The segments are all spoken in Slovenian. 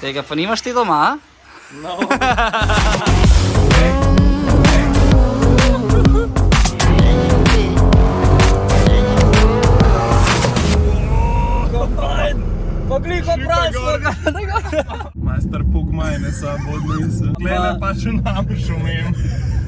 Tega pa nimaš ti doma? No. Pogliko prav svoga. Majster pogmajne sabo odnese. Glede pa še nam šumim.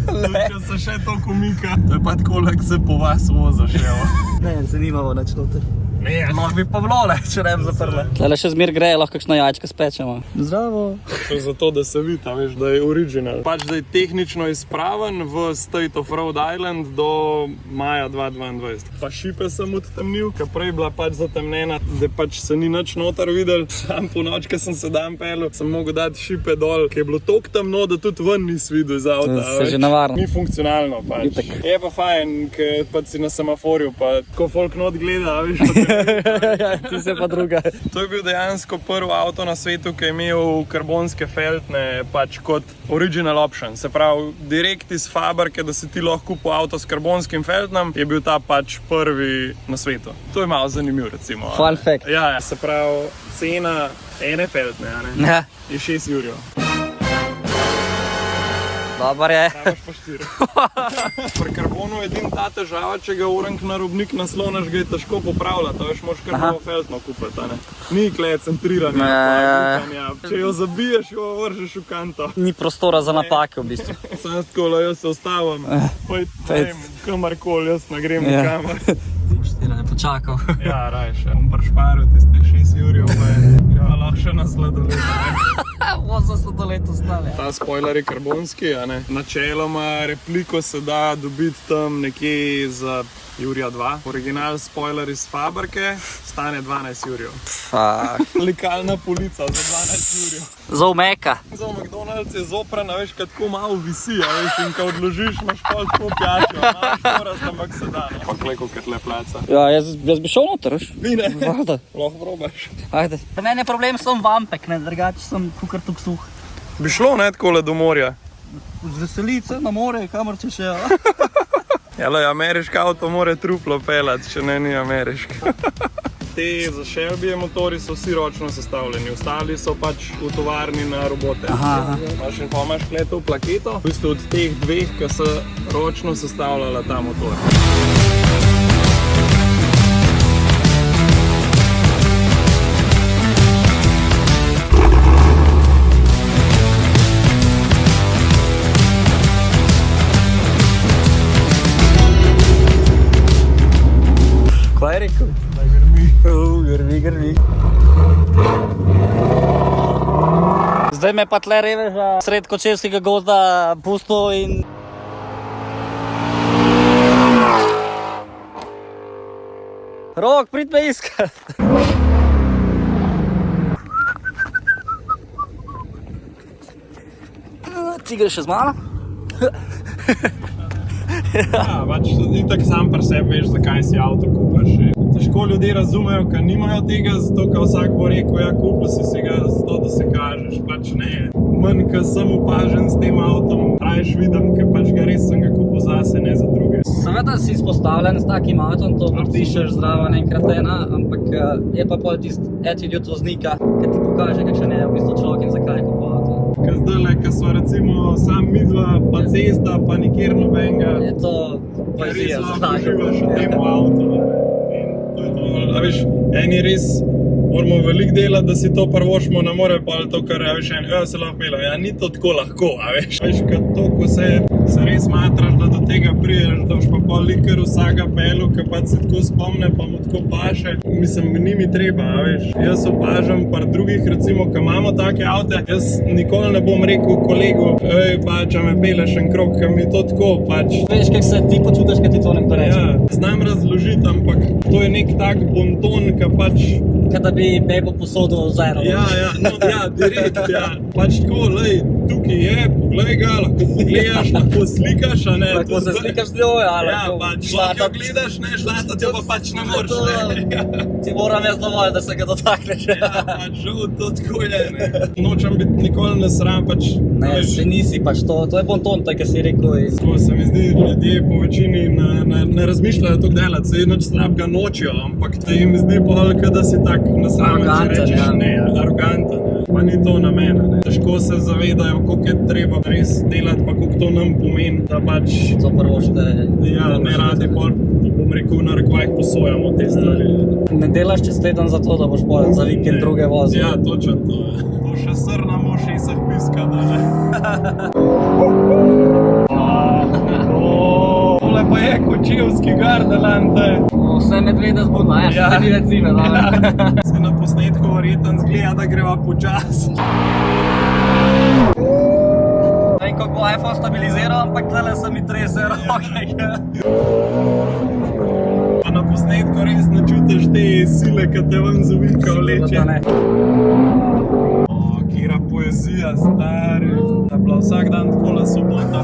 Če se še to komika. To je pa tako, like se po vas vozaš, evo. Ne, zanimavo nič noter. Ne, Lahko bi pa bilo, če ne bi zaprla. Tele še zmer greje, lahko kakšno jajčko spečemo. Zdravo. to je zato, da se vidi, veš, da je original. Pač, da je tehnično izpraven v State of Rhode Island do maja 2022. Pa šipe sem odtemnil, ker prej bila pač zatemnjena, da pač se ni nič noter videl. Sam po noč, ko sem se dan pelil, sem mogel dati šipe dol, ker je bilo toliko temno, da tudi ven nisi videl iz avta. Se že navarno. Ni funkcionalno pač. Itak. Je pa fajn, ker pač si na semaforju, pa ko folk not gleda, veš, pa Ti se pa druga. To je bil dejansko prvi avto na svetu, ki je imel karbonske feltne pač kot original option. Se pravi, direkt iz fabrike, da si ti lahko kupil avto s karbonskim feltnem, je bil ta pač prvi na svetu. To je malo zanimivo, recimo. Fun fact. Ja, se pravi, cena ene feltne, a ne? Ja. Je 6 jurjev. Dobar je. Rabaš pa 4. Pri karbonu je edin ta težava, če ga urank na robnik nasloniš, ga je težko popravljati, veš, moraš karbono feltno kupiti, a ne? Ni kle centriranja, pa če jo zabiješ, jo vržeš v kanto. Ni prostora za napake v bistvu. Sem jaz tako, jaz se ostavim, pojdem kamarkoli, jaz ne grem nikamor. Štira je počakal. Ja, rajš, bom pršparil tiste 6 jurjev, pa je lahko še na sladoled. Voza sladoled ostale. Ta spoiler je karbonski, a ne? Načeloma repliko se da dobiti tam nekje za Jurija 2. Original spoiler iz fabrike stane 12 jurjev. Fuck. Likalna polica za 12 jurjev. Zov meka. Za McDonald's je zoprana, veš, kad tako malo visi, a veš, in ko odložiš, imaš pol tako pjačo, imaš poraz, ampak se da, ne? Pa kleko, ker tle placa. Ja, jaz bi šel noter, veš? Vi ne? Valjda. Lahko probaš. Ajde. Za mene je problem, sem vampek, ne, drugače sem kukar tuk suh. Bi šlo, ne, takole do morja? Z veselice na more, kamor če še, Jale, ameriški avto more truplo pelati, če ne ni ameriški. Te za Shelby motori so vsi ročno sestavljeni, ostali so pač v tovarni na robote. Imaš kleto plaketo, v bistvu od teh dveh, ki so ročno sestavljala ta motor. Kaj je rekel? Da grmi. Grmi. Zdaj me pa tle reveža sred Kočevskega gozda pusto in... Rok, prid me iskat! Ti greš še z mano? Ja, pač itak sam pri sebi veš, zakaj si avto kupaš. Težko ljudje razumejo, ker nimajo tega, zato ker vsak bo rekel, ja, kupil si ga zato, da se kažeš. Pač ne. Manj, ker sem opažen s tem avtom, rajš vidim, ker pač ga res sem ga kupil zase, ne za druge. Seveda si izpostavljen s takim avtom, to podpišeš zraven enkrat ena, ampak je pa pol tist attitude voznika, ki ti pokaže, kakšen je v bistvu človek in zakaj je kupil avto. Ker zdajle, ker so recimo sam midva, pa cesta, pa nikjer nobenega, Je to poezija za tako. uživaš v tem avtu. In to je to. A veš, eni res moramo veliko delati, da si to prvošmo, ne more pa to, kar je veš, se lahko pelem. Ja, ni to tako lahko, a veš. Veš, ker to, ko se res matraš, da do tega priješ, da boš pa pol likar vsega pelu, ker pa se tako spomne, pa mu tako paše. Mislim, ni mi treba, a veš. Jaz opažam par drugih, recimo, ki imamo take avte, jaz nikoli ne bom rekel kolegu, pač, a me peleš en krog, ker mi to tako, pač. Veš, kak se ti počutiš, kad ti to nekdo reče? Ja, znam razložiti, ampak to je nek tak bonton, ki pač... Kad da bi bebo posodil z aerom. Ja, direkt, ja. Pač tako, lej, tukaj je, poglej ga, lahko pogledaš, lahko slikaš, a ne. Lahko se slikaš z njo, Ja, pač lahko gledaš, ne, šlatat jo pa pač ne moreš, ne. Ti moram jaz dovolj, da se ga dotakneš. Ja, pač žal, to tako je, ne. Nočem biti nikoli nesram, pač... Ne, se nisi pač, to je bonton, tako si rekel. To se mi zdi, ljudje po večini ne razmišljajo tako delati, se nič slabega nočijo, ampak te jim zdi pol, da si tak nesramen, če rečeš ne, aroganten. pa ni to namena, ne. Težko se zavedajo, koliko je treba res delati, pa koliko to nam pomeni, da pač To prvošte. ja, ne radi pol, bom rekel, na rekvajih posojamo te stvari. Ne delaš čez teden zato, da boš pol za vikend druge vozil. Ja, točno to je. To še srna v ušesih piska, da ne. Tole pa je kočevski gardeland, Vse medvede zbudno, ja, še ni več zime, da. Se na posnetku verjetno zgleda, da greva počasi. Ne vem, kako bo iPhone stabiliziral, ampak tale se mi trese roke. Pa na posnetku res ne čutiš te sile, ki te ven zavika vleče. Kira poezija, stari. Da je bila vsak dan takole sobota.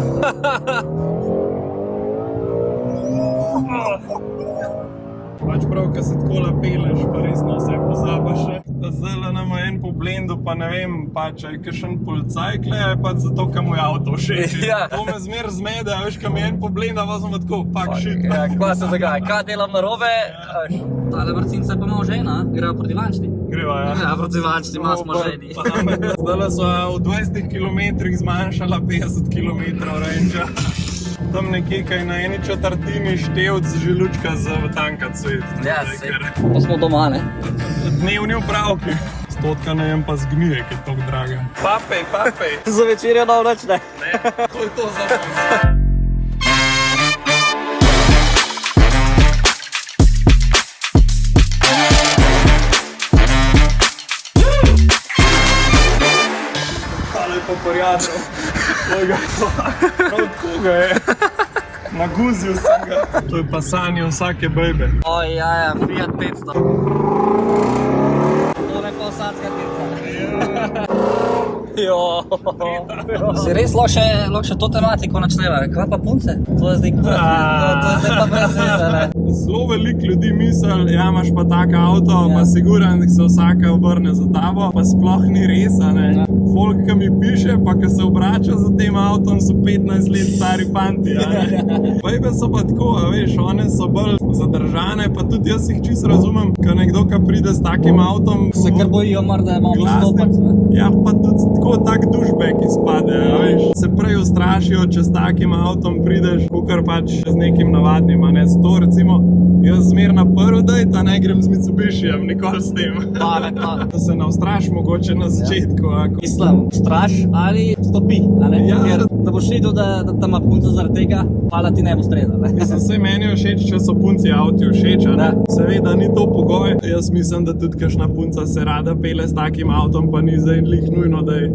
Pač prav, ko se takole peleš, pa resno vse pozabaš. Zdajle nam je en po blendu, pa ne vem, pač je kakšen policaj kle, je pač zato, ker mu je avto všeč. Ja. To me zmer zmede, a veš, ko mi je en po blenda, pa sem tako, fuck shit. Ja, kva se zagaja, kaj delam narobe? Tale vrcinca pa ima žena, greva proti Vančni. Greva, ja. Ja, proti Vančni ima smo ženi. Zdajle so v 20 km zmanjšala 50 km range. Tam nekje, kaj na eni četrtini števc želučka za tankat svet. Ja, sej. Pa smo doma, ne? Dnevni upravki. Stotka ne jem pa zgnije, ki je toliko draga. Papej. Za večer je dal noč, ne? Ne, to je to za nas. Hvala pa porjadno. Prav tako ga je. Naguzil sem ga. To je pa sanje vsake bejbe. Oj, ja, Fiat 500. To ne pa vsadska tica. Jo. Si res lahko še to tematiko načneva. Kaj pa punce? To je zdaj kurat. To je zdaj pa brez veze, ne? Zelo veliko ljudi misli, ja, imaš pa tak avto, pa siguran, da se vsaka obrne za tabo, pa sploh ni res, a ne. Folk, ki mi piše, pa ki se obrača za tem avtom, so 15 let stari fanti, a ne. Bejbe so pa tako, a veš, one so bolj zadržane, pa tudi jaz jih čisto razumem, ko nekdo, ki pride s takim avtom, Se kar bojijo morda, da imamo stopati. ja, pa tudi tako tak douchebag izpade, a veš. Se prej ustrašijo, če s takim avtom prideš, kakor pač z nekim navadnim, a ne. Zato recimo, jaz zmer na prvi dejt, a ne grem z Mitsubishijem, nikoli s tem. Pametno. Da se ne ustraš mogoče na začetku, ako. Mislim, straš ali stopi, a ne? Ja. Ker da boš videl, da tam ima punca zaradi tega, hvala ti ne bo strezal, ne? Mislim, saj meni je všeč, če so punci avti všeč, a ne. Seveda ni to pogoj. Jaz mislim, da tudi kakšna punca se rada pele s takim avtom, pa ni zdaj glih nujno, da je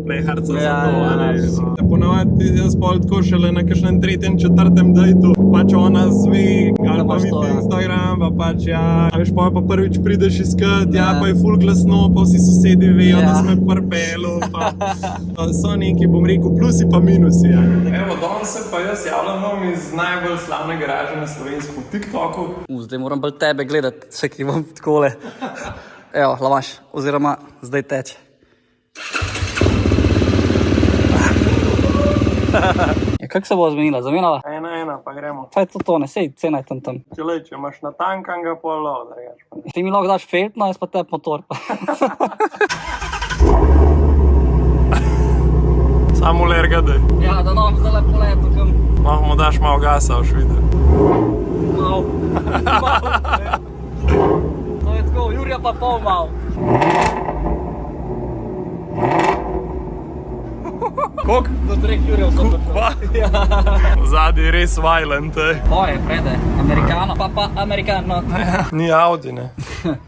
pleharca za Ja, to, a ne. ja. Ponavadi jaz pol tako šele na kakšnem tretjem, četrtem dejtu, pač ona zve, ali pa imaš vidi to, ja. Instagram, pa pač ja, a veš, pa prvič prideš iskat, ja, Ja. pa je ful glasno, pa vsi sosedi vejo, Ja. da smo prpelu, pa so neki, bom rekel, plusi pa minusi, ja. Evo, danes se pa jaz javljam iz najbolj slavne garaže na slovenskem TikToku. Zdaj moram bolj tebe gledati, če ki bom takole. Evo, lavaš, oziroma zdaj teče. Ja, kako se bo zmenila? Zamenjala? 1-1, pa gremo. Kaj je to, ne sej, cena je tam. Če imaš natankan ga pol lov, drugač pa ne. Ti mi lahko daš feltno, jaz pa tebi motor. Samo lerga daj. Ja, da nam zdaj lepo leto, kam Lahko mu daš malo gasa, boš videl. mal. To je tako, Jurija pa pol mal. Koliko? Do 3 Jurjev sem prišel. Zadnji je res violent, To je prede, Amerikano, pa Amerikano. Ni Audi, ne?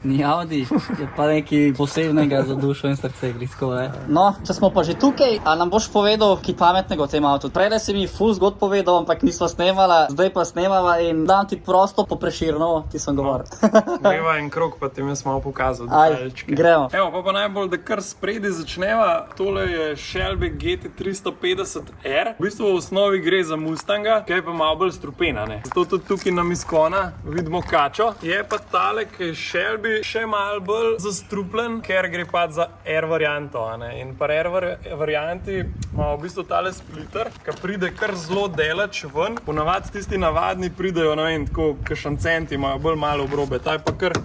Ni Audi, je pa nekaj posebnega za dušo in srce, glitko, ne. No, če smo pa že tukaj, a nam boš povedal, kaj pametnega o tem avtu? Prede si mi ful zgod povedal, ampak nisva snemala, zdaj pa snemava in dam ti prosto po Preširnovo, ti sem govoril. Greva en krog, pa ti mi smo pokazal Aj, detajlčke. gremo. Evo, pa najbolj, da kar spredi začneva. Tole je Shelby GT350R. V bistvu v osnovi gre za Mustanga, ki je pa malo bolj strupena, ne. Zato tudi tukaj na Miskona vidimo kačo. Je pa tale, ki je Shelby, še malo bolj zastrupljen, ker gre pa za R varianto, a ne. In pa R varianti ima v bistvu tale splitter, ki pride kar zelo daleč ven. Ponavadi tisti navadni pridejo, ne vem, tako kakšen centi, imajo bolj malo obrobe. Ta je pa kar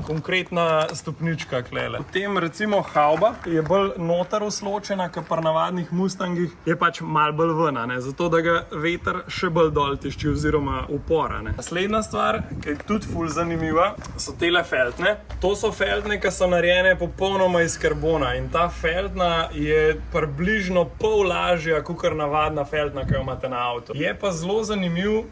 konkretna stopnička klele. Potem recimo havba je bolj noter usločena, kot pri navadnih Mustangih, je pač mal bolj ven, ne? Zato da ga veter še bolj dol tišči oziroma upora. Ne? Naslednja stvar, ki je tudi ful zanimiva, so tele feltne. To so feltne, ki so narejene popolnoma iz karbona in ta feltna je približno pol lažja, kakor navadna feltna, ki jo imate na avtu. Je pa zelo zanimiv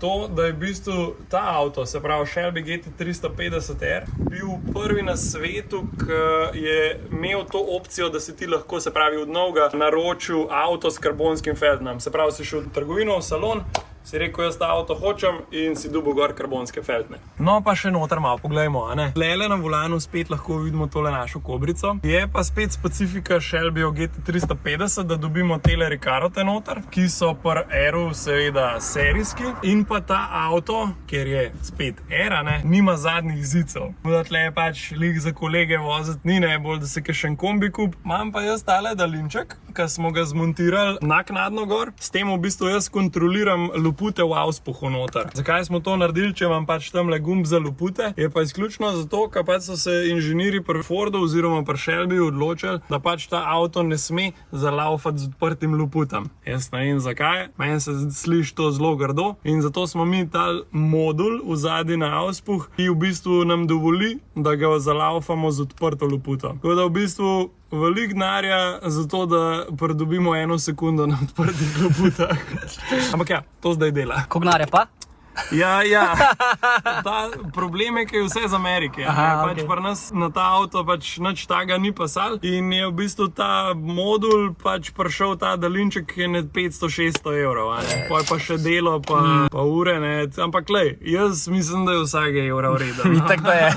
to, da je v bistvu ta avto, se pravi Shelby GT350R, bil prvi na svetu, ki je imel to opcijo, da si ti lahko, se pravi, od novega naročil avto s karbonskim feltnom. Se pravi, si šel v trgovino, v salon, si rekel, jaz ta avto hočem in si dobil gor karbonske feltne. No pa še noter malo poglejmo, a ne. Tlele na volanu spet lahko vidimo tole našo kobrico. Je pa spet specifika Shelbyja GT350, da dobimo tele Ricarote noter, ki so pri Airu seveda serijski in pa ta avto, ker je spet Air, ne, nima zadnjih zidcev. Tle je pač lik za kolege voziti, ni najbolj, da se kakšen kombi kup. Imam pa jaz tale daljinček, ki smo ga zmontirali naknadno gor. S tem v bistvu jaz kontroliram lupute v auspuhu noter. Zakaj smo to naredili, če imam pač tamle gumb za lupute? Je pa izključno zato, ker pač so se inženirji pri Fordu oziroma pri Shelbyju odločili, da pač ta avto ne sme zalaufati z odprtim luputom. Jaz ne vem zakaj, meni se sliši to zelo grdo in zato smo mi ta modul vzadi na auspuh, ki v bistvu nam dovoli, da ga zalaufamo z odprto luputo. Tako da v bistvu veliko denarja za to, da pridobimo 1 sekundo na odprtih loputah. Ampak ja, to zdaj dela. Koliko denarja pa? Ja. Ta problem je, ki je vse iz Amerike. Pač pri nas na ta avto pač nič taga ni pasal in je v bistvu ta modul pač prišel ta daljinček, ki je ne 500-600 evrov. Pa je pa še delo, pa ure, ne. Ampak lej, jaz mislim, da je vsake evra v redu. Itak da je.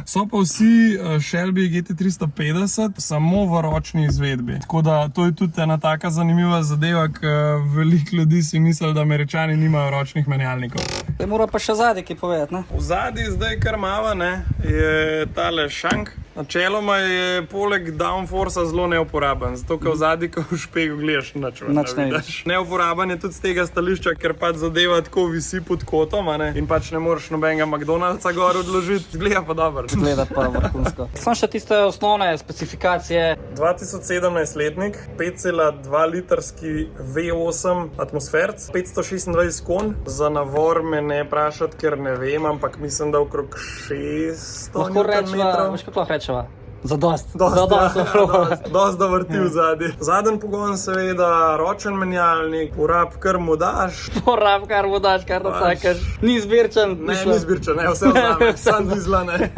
So pa vsi Shelby GT350 samo v ročni izvedbi. Tako da to je tudi ena taka zanimiva zadeva, ker veliko ljudi si misli, da Američani nimajo ročnih menjalnikov. Te mora pa še zadnji kaj povedati, ne? V zadnji zdaj kar mava, ne, je tale šank. Načeloma je poleg downforcea zelo neuporaben, zato ker v zadnji, ko v špegu gledaš, nič ne vidiš. Neuporaben je tudi z tega stališča, ker pač zadeva tako visi pod kotom, ne, in pač ne moreš nobenega McDonald'sa gor odložiti. Zgleda pa dobro. Zgleda pa vrhunsko. Samo še tiste osnovne specifikacije. 2017 letnik, 5,2 litrski V8 atmosferc, 526 konj. Za navor me ne vprašati, ker ne vem, ampak mislim, da okrog 600 Nm. Veš kako lahko rečeva? Zadost. Dost da vrti v zadnji. Zadnji pogon seveda, ročen menjalnik, porab kar mu daš. Porab kar mu daš, kar natakaš. Ni zbirčen. Ne, ni zbirčen, ne, vse vzame, sam dizla, ne.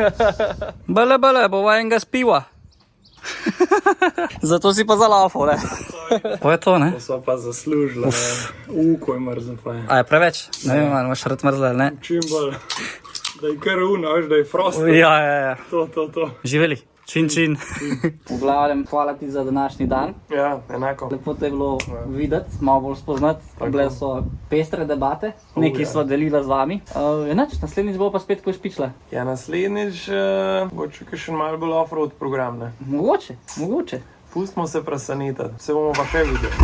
Bele, bova enega spiva. Zato si pa zalaufal, ne? To je to, ne? To sva pa zaslužila, ne. Ko je mrzno pa je. A je preveč? Ne vem, ali imaš rad mrzle, ne? Čim bolj. Da je kar veš, da je frost. Ja. To. Živeli. Čin. V glavnem, hvala ti za današnji dan. Ja, enako. Lepo te je bilo videti, malo bolj spoznati. Bile so pestre debate, nekaj sva delila z vami. Enač, naslednjič bo pa spet ko špičle. Ja, naslednjič bo še malo bolj off-road program, ne? Mogoče. Pustimo se presenetiti, se bomo pa še videli.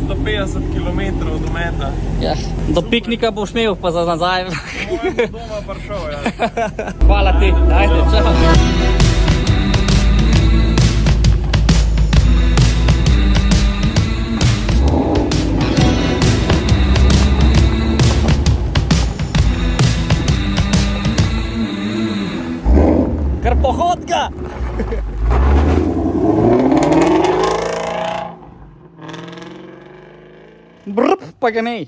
350 km do meta. Ja, do piknika boš imel, pa za nazaj. Moj doma prišel, ja. Hvala ti, ajde, čau. Kar pohod ga! Brp, pa ga nej.